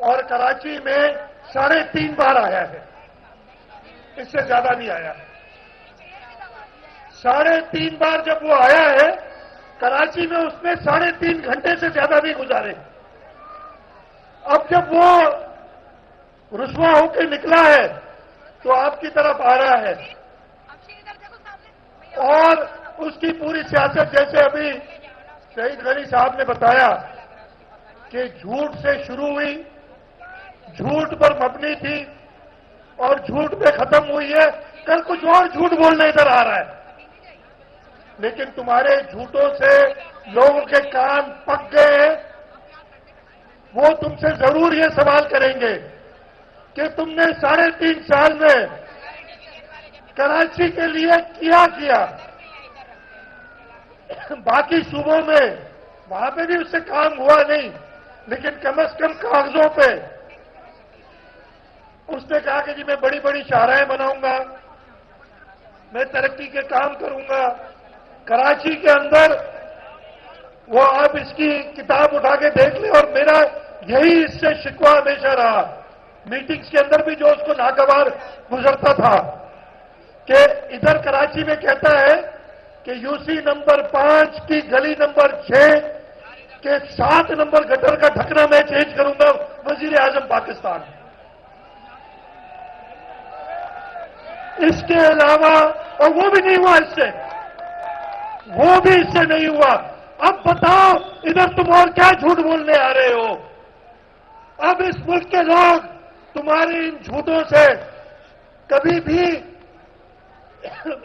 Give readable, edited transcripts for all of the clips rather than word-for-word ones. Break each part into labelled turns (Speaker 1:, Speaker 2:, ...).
Speaker 1: اور کراچی میں 3.5 بار آیا ہے، اس سے زیادہ نہیں آیا۔ 3.5 بار جب وہ آیا ہے کراچی میں، اس نے 3.5 گھنٹے سے زیادہ بھی گزارے۔ اب جب وہ رسوا ہو کے نکلا ہے تو آپ کی طرف آ رہا ہے، اور اس کی پوری سیاست جیسے ابھی شہید غنی صاحب نے بتایا کہ جھوٹ سے شروع ہوئی، جھوٹ پر مبنی تھی اور جھوٹ پہ ختم ہوئی ہے، کل کچھ اور جھوٹ بولنے ادھر آ رہا ہے۔ لیکن تمہارے جھوٹوں سے لوگوں کے کان پک گئے ہیں، وہ تم سے ضرور یہ سوال کریں گے کہ تم نے 3.5 سال میں کراچی کے لیے کیا باقی صوبوں میں وہاں پہ بھی اس سے کام ہوا نہیں، لیکن کم از کم کاغذوں پہ اس نے کہا کہ جی میں بڑی بڑی شاہراہیں بناؤں گا، میں ترقی کے کام کروں گا۔ کراچی کے اندر وہ آپ اس کی کتاب اٹھا کے دیکھ لیں، اور میرا یہی اس سے شکوہ ہمیشہ رہا، میٹنگز کے اندر بھی جو اس کو ناگوار گزرتا تھا کہ ادھر کراچی میں کہتا ہے کہ یوسی نمبر 5 کی گلی نمبر 6 کے 7 نمبر گٹر کا ڈھکنا میں چینج کروں گا وزیر اعظم پاکستان۔ اس کے علاوہ، اور وہ بھی نہیں ہوا، وہ بھی اس سے نہیں ہوا۔ اب بتاؤ ادھر تم اور کیا جھوٹ بولنے آ رہے ہو؟ اب اس ملک کے لوگ تمہاری ان جھوٹوں سے کبھی بھی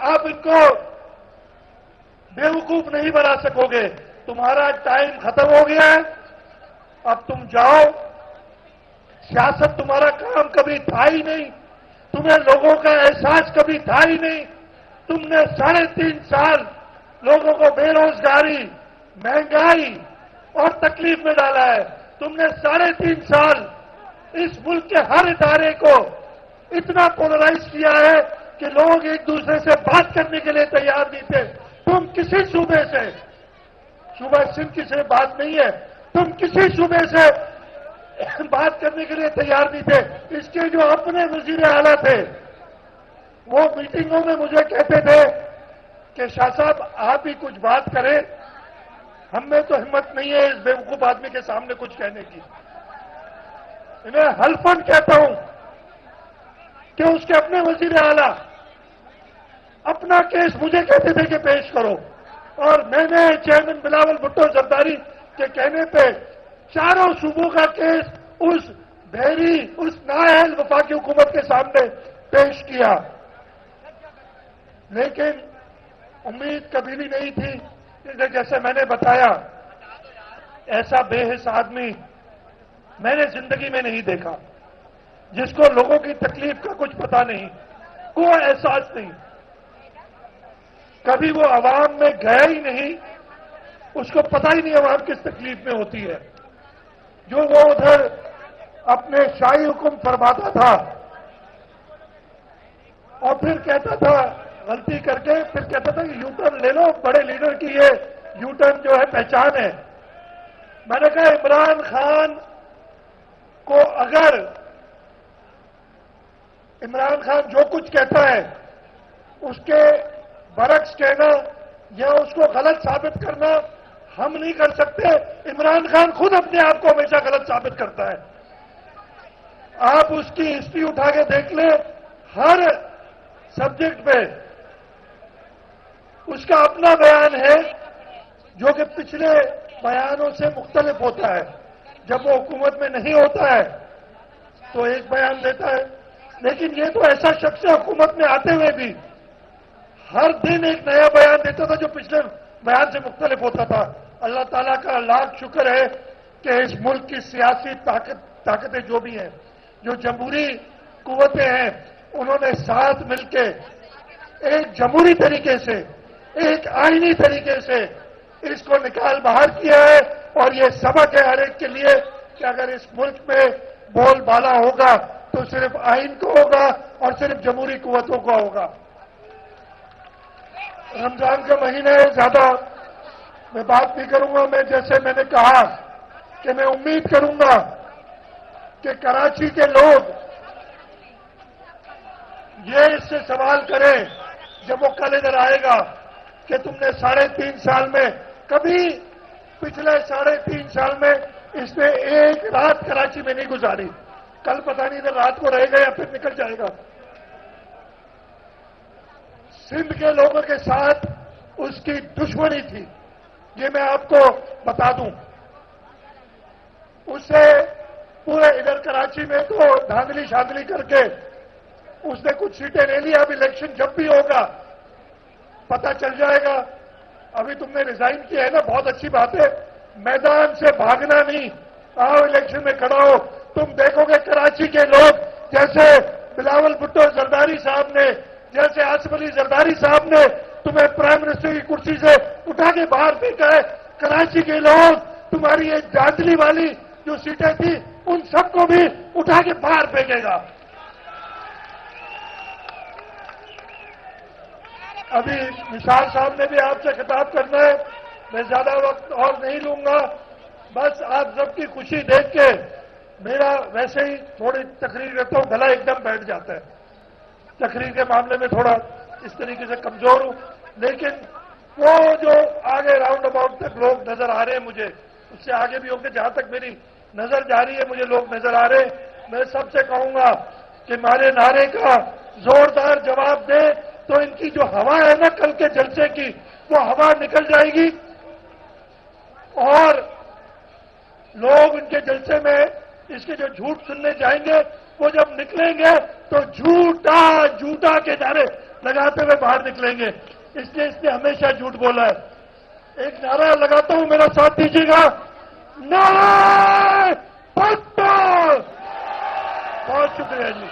Speaker 1: آپ ان کو بیوقوف نہیں بنا سکو گے۔ تمہارا ٹائم ختم ہو گیا ہے، اب تم جاؤ۔ سیاست تمہارا کام کبھی تھا ہی نہیں، تمہیں لوگوں کا احساس کبھی تھا ہی نہیں۔ تم نے 3.5 سال لوگوں کو بے روزگاری، مہنگائی اور تکلیف میں ڈالا ہے۔ تم نے 3.5 سال اس ملک کے ہر ادارے کو اتنا پولرائز کیا ہے کہ لوگ ایک دوسرے سے بات کرنے کے لیے تیار نہیں تھے۔ تم کسی صوبے سے، صوبہ سندھ کی صرف بات نہیں ہے، تم کسی صوبے سے بات کرنے کے لیے تیار نہیں تھے۔ اس کے جو اپنے وزیر اعلیٰ تھے وہ میٹنگوں میں مجھے کہتے تھے کہ شاہ صاحب آپ ہی کچھ بات کریں، ہم میں تو ہمت نہیں ہے اس بیوقوف آدمی کے سامنے کچھ کہنے کی۔ انہیں حلفاً کہتا ہوں کہ اس کے اپنے وزیر اعلیٰ اپنا کیس مجھے کہتے تھے کہ پیش کرو، اور میں نے چیئرمین بلاول بھٹو زرداری کے کہنے پہ 4 صوبوں کا کیس اس بحری، اس نااہل وفاقی حکومت کے سامنے پیش کیا۔ لیکن امید کبھی بھی نہیں تھی، جیسے میں نے بتایا ایسا بے حس آدمی میں نے زندگی میں نہیں دیکھا، جس کو لوگوں کی تکلیف کا کچھ پتہ نہیں، کوئی احساس نہیں، کبھی وہ عوام میں گیا ہی نہیں، اس کو پتہ ہی نہیں عوام کس تکلیف میں ہوتی ہے۔ جو وہ ادھر اپنے شاہی حکم فرماتا تھا اور پھر کہتا تھا غلطی کر کے، پھر کہتا تھا کہ یو ٹرن لے لو، بڑے لیڈر کی یہ یو ٹرن جو ہے پہچان ہے۔ میں نے کہا عمران خان کو اگر عمران خان جو کچھ کہتا ہے اس کے برعکس کہنا یا اس کو غلط ثابت کرنا ہم نہیں کر سکتے، عمران خان خود اپنے آپ کو ہمیشہ غلط ثابت کرتا ہے۔ آپ اس کی ہسٹری اٹھا کے دیکھ لیں، ہر سبجیکٹ پہ اس کا اپنا بیان ہے جو کہ پچھلے بیانوں سے مختلف ہوتا ہے۔ جب وہ حکومت میں نہیں ہوتا ہے تو ایک بیان دیتا ہے، لیکن یہ تو ایسا شخص ہے حکومت میں آتے ہوئے بھی ہر دن ایک نیا بیان دیتا تھا جو پچھلے بیان سے مختلف ہوتا تھا۔ اللہ تعالیٰ کا لاکھ شکر ہے کہ اس ملک کی سیاسی طاقتیں جو بھی ہیں، جو جمہوری قوتیں ہیں، انہوں نے ساتھ مل کے ایک جمہوری طریقے سے، ایک آئینی طریقے سے اس کو نکال باہر کیا ہے، اور یہ سبق ہے ہر ایک کے لیے کہ اگر اس ملک میں بول بالا ہوگا تو صرف آئین کو ہوگا اور صرف جمہوری قوتوں کا ہوگا۔ رمضان کا مہینہ ہے، زیادہ میں بات نہیں کروں گا۔ میں جیسے میں نے کہا کہ میں امید کروں گا کہ کراچی کے لوگ یہ اس سے سوال کریں جب وہ کل ادھر آئے گا کہ تم نے 3.5 سال میں کبھی پچھلے 3.5 سال میں اس نے ایک رات کراچی میں نہیں گزاری. کل پتہ نہیں ادھر رات کو رہے گا یا پھر نکل جائے گا. سندھ کے لوگوں کے ساتھ اس کی دشمنی تھی، یہ میں آپ کو بتا دوں. اسے پورے ادھر کراچی میں تو دھاندلی شاندلی کر کے اس نے کچھ سیٹیں لے لی. اب الیکشن جب بھی ہوگا پتہ چل جائے گا. ابھی تم نے ریزائن کیا ہے نا، بہت اچھی بات ہے، میدان سے بھاگنا نہیں، آؤ الیکشن میں کھڑا ہو. تم دیکھو گے کراچی کے لوگ جیسے بلاول بھٹو زرداری صاحب نے، جیسے آصف علی زرداری صاحب نے تمہیں پرائم منسٹر کی کرسی سے اٹھا کے باہر پھینکا ہے. کراچی کے لوگ تمہاری یہ دھاندلی والی جو سیٹیں تھیں ان سب کو بھی اٹھا کے باہر پھینکے گا. ابھی نثار صاحب نے بھی آپ سے خطاب کرنا ہے، میں زیادہ وقت اور نہیں لوں گا. بس آپ سب کی خوشی دیکھ کے میرا ویسے ہی تھوڑی تقریر کرتا ہوں، گلا ایک دم بیٹھ جاتا ہے. تقریر کے معاملے میں تھوڑا اس طریقے سے کمزور ہوں، لیکن وہ جو آگے راؤنڈ اباؤٹ تک لوگ نظر آ رہے ہیں مجھے، اس سے آگے بھی ہوں گے، جہاں تک میری نظر جا رہی ہے مجھے لوگ نظر آ رہے ہیں. میں سب سے کہوں گا کہ ہمارے نعرے کا زوردار جواب دیں تو ان کی جو ہوا ہے نا کل کے جلسے کی، وہ ہوا نکل جائے گی اور لوگ ان کے جلسے میں اس کے جو جھوٹ سننے جائیں گے وہ جب نکلیں گے تو جھوٹا جھوٹا کے نعرے لگاتے ہوئے باہر نکلیں گے. اس لیے اس نے ہمیشہ جھوٹ بولا ہے. ایک نعرہ لگاتا ہوں، میرا ساتھ دیجیے گا، نعرہ پٹو. بہت شکریہ جی.